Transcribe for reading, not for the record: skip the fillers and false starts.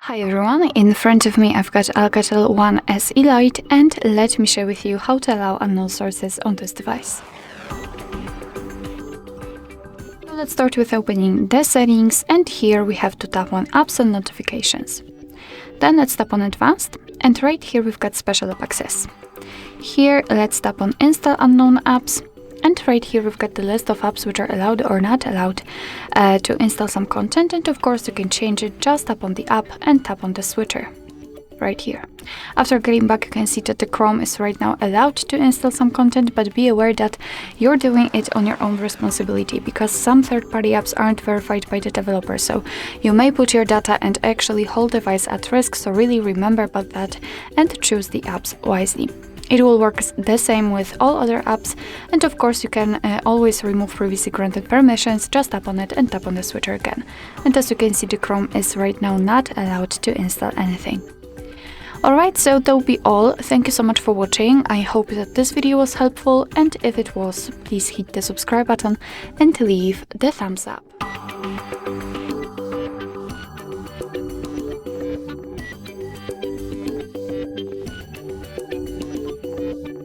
Hi everyone, in front of me I've got Alcatel 1SE Lite and let me share with you how to allow unknown sources on this device. So let's start with opening the settings, and here we have to tap on apps and notifications. Then let's tap on advanced, and right here we've got special app access. Here let's tap on install unknown apps. And right here we've got the list of apps which are allowed or not allowed to install some content, and of course you can change it. Just tap on the app and tap on the switcher right here. After getting back, you can see that the Chrome is right now allowed to install some content, but be aware that you're doing it on your own responsibility because some third-party apps aren't verified by the developer, so you may put your data and actually whole device at risk. So really remember about that and choose the apps wisely. It will work the same with all other apps, and of course you can always remove previously granted permissions. Just tap on it and tap on the switcher again. And as you can see, the Chrome is right now not allowed to install anything. Alright, so that will be all. Thank you so much for watching. I hope that this video was helpful, and if it was, please hit the subscribe button and leave the thumbs up.